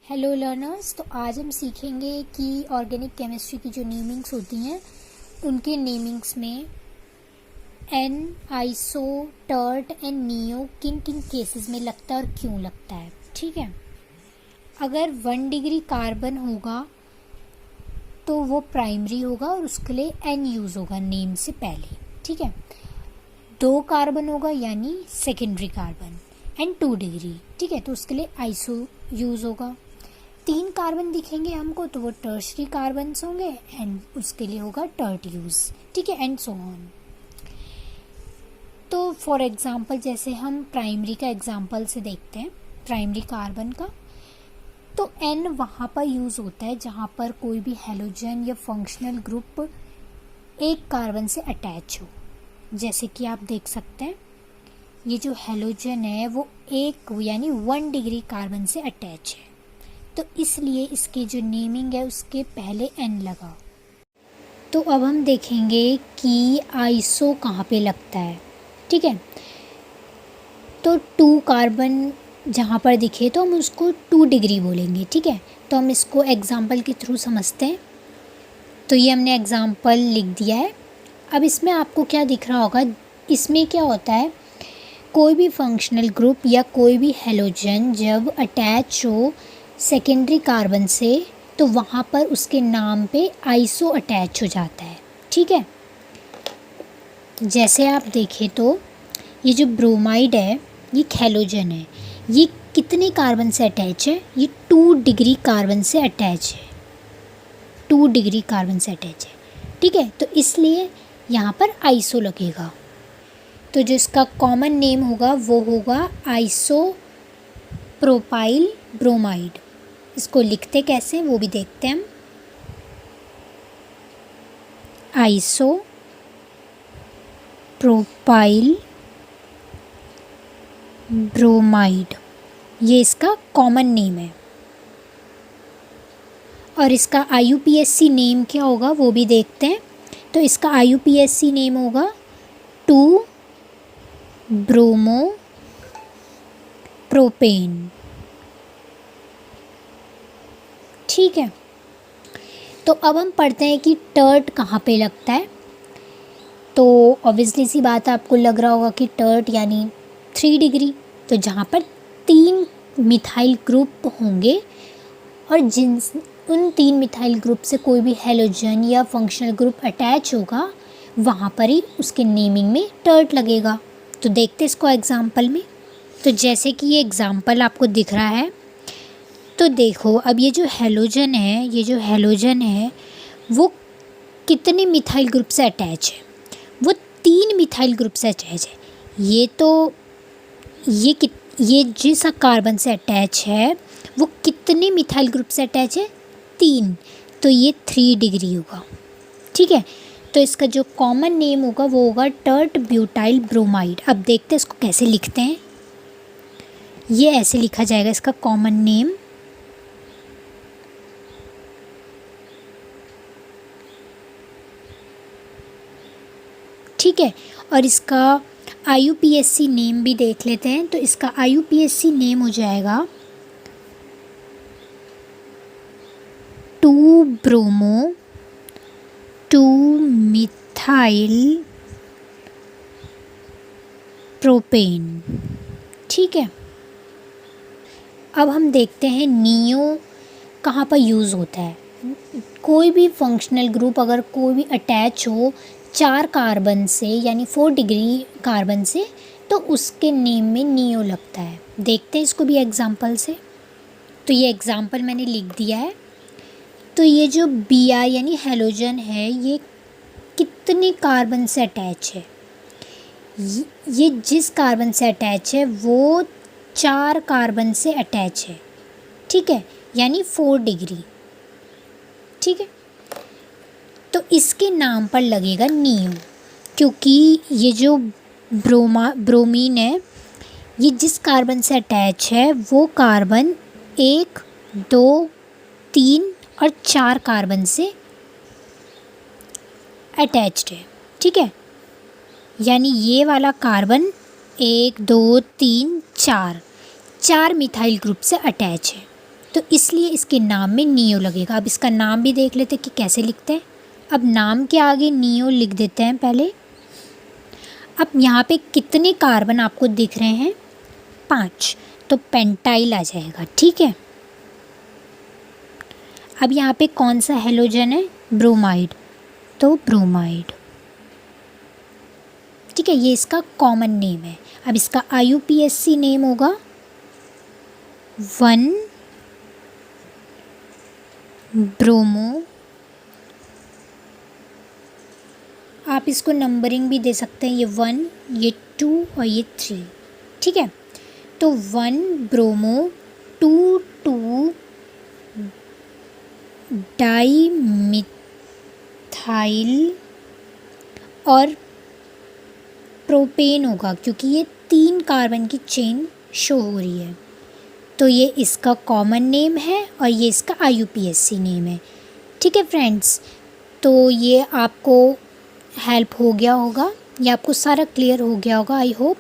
Hello learners. तो आज हम सीखेंगे कि ऑर्गेनिक केमिस्ट्री की जो नेमिंग्स होती हैं उनके नेमिंग्स में n, iso, tert and neo किन किन केसेस में लगता है और क्यों लगता है। ठीक है, अगर 1 डिग्री कार्बन होगा तो वो प्राइमरी होगा और उसके लिए एन यूज़ होगा नेम से पहले। ठीक है, 2 कार्बन होगा यानी सेकेंडरी कार्बन एंड 2 डिग्री। ठीक है, तो उसके लिए आइसो यूज़ होगा। 3 कार्बन दिखेंगे हमको तो वो टर्शरी कार्बन्स होंगे एंड उसके लिए होगा टर्ट यूज। ठीक है, एंड सो ऑन। तो फॉर एग्जांपल जैसे हम प्राइमरी का एग्जांपल से देखते हैं, प्राइमरी कार्बन का, तो एन वहाँ पर यूज़ होता है जहाँ पर कोई भी हेलोजन या फंक्शनल ग्रुप एक कार्बन से अटैच हो। जैसे कि आप देख सकते हैं ये जो हेलोजन है वो एक यानी 1 डिग्री कार्बन से अटैच है, तो इसलिए इसकी जो नेमिंग है उसके पहले एन लगा। तो अब हम देखेंगे कि आइसो कहाँ पे लगता है। ठीक है, तो 2 कार्बन जहाँ पर दिखे तो हम उसको 2 डिग्री बोलेंगे। ठीक है, तो हम इसको एग्जाम्पल के थ्रू समझते हैं। तो ये हमने एग्जाम्पल लिख दिया है। अब इसमें आपको क्या दिख रहा होगा, इसमें क्या होता है, कोई भी फंक्शनल ग्रुप या कोई भी हेलोजन जब अटैच हो सेकेंडरी कार्बन से तो वहाँ पर उसके नाम पे आइसो अटैच हो जाता है। ठीक है, जैसे आप देखें तो ये जो ब्रोमाइड है ये एक हेलोजन है। ये कितने कार्बन से अटैच है, ये 2 डिग्री कार्बन से अटैच है। 2 डिग्री कार्बन से अटैच है। ठीक है, तो इसलिए यहाँ पर आइसो लगेगा। तो जो इसका कॉमन नेम होगा वो होगा आइसो प्रोपाइल ब्रोमाइड। इसको लिखते कैसे वो भी देखते हैं हम। आइसो प्रोपाइल ब्रोमाइड, ये इसका कॉमन नेम है। और इसका IUPAC नेम क्या होगा वो भी देखते हैं। तो इसका IUPAC नेम होगा 2 ब्रोमो प्रोपेन। ठीक है, तो अब हम पढ़ते हैं कि टर्ट कहाँ पे लगता है। तो ऑब्वियसली सी बात है, आपको लग रहा होगा कि टर्ट यानी 3 डिग्री, तो जहाँ पर 3 मिथाइल ग्रुप होंगे और उन 3 मिथाइल ग्रुप से कोई भी हेलोजन या फंक्शनल ग्रुप अटैच होगा वहाँ पर ही उसके नेमिंग में टर्ट लगेगा। तो देखते इसको एग्जाम्पल में। तो जैसे कि ये एग्जाम्पल आपको दिख रहा है, तो देखो अब ये जो हेलोजन है वो कितने मिथाइल ग्रुप से अटैच है, वो 3 मिथाइल ग्रुप से अटैच है। ये जिस कार्बन से अटैच है वो कितने मिथाइल ग्रुप से अटैच है, 3, तो ये 3 डिग्री होगा। ठीक है, तो इसका जो कॉमन नेम होगा वो होगा टर्ट ब्यूटाइल ब्रोमाइड। अब देखते हैं इसको कैसे लिखते हैं। ये ऐसे लिखा जाएगा इसका कॉमन नेम, ठीक है। और इसका IUPAC नेम भी देख लेते हैं। तो इसका IUPAC नेम हो जाएगा 2 ब्रोमो 2 मिथाइल प्रोपेन। ठीक है, अब हम देखते हैं नियो कहाँ पर यूज़ होता है। कोई भी फंक्शनल ग्रुप अगर कोई भी अटैच हो 4 कार्बन से यानी 4 डिग्री कार्बन से तो उसके नेम में नियो लगता है। देखते हैं इसको भी एग्जांपल से। तो ये एग्जांपल मैंने लिख दिया है। तो ये जो Br यानी हेलोजन है ये कितने कार्बन से अटैच है, ये जिस कार्बन से अटैच है वो 4 कार्बन से अटैच है। ठीक है, यानी 4 डिग्री। ठीक है, तो इसके नाम पर लगेगा नियो, क्योंकि ये जो ब्रोमीन है ये जिस कार्बन से अटैच है वो कार्बन 1, 2, 3 और 4 कार्बन से अटैच्ड है। ठीक है, यानी ये वाला कार्बन 1, 2, 3, 4 मिथाइल ग्रुप से अटैच है। तो इसलिए इसके नाम में नियो लगेगा। अब इसका नाम भी देख लेते कि कैसे लिखते हैं। अब नाम के आगे नियो लिख देते हैं पहले। अब यहाँ पे कितने कार्बन आपको दिख रहे हैं? 5, तो पेंटाइल आ जाएगा, ठीक है। अब यहाँ पे कौन सा हेलोजन है? ब्रोमाइड, तो ब्रोमाइड, ठीक है। ये इसका कॉमन नेम है। अब इसका IUPAC नेम होगा 1-ब्रोमो। आप इसको नंबरिंग भी दे सकते हैं, ये 1, ये 2 और ये 3, ठीक है। तो 1-ब्रोमो 2,2 डाईमिथाइल और प्रोपेन होगा, क्योंकि ये 3 कार्बन की चेन शो हो रही है। तो ये इसका कॉमन नेम है और ये इसका IUPAC नेम है, ठीक है फ्रेंड्स। तो ये आपको हेल्प हो गया होगा, ये आपको सारा क्लियर हो गया होगा, आई होप।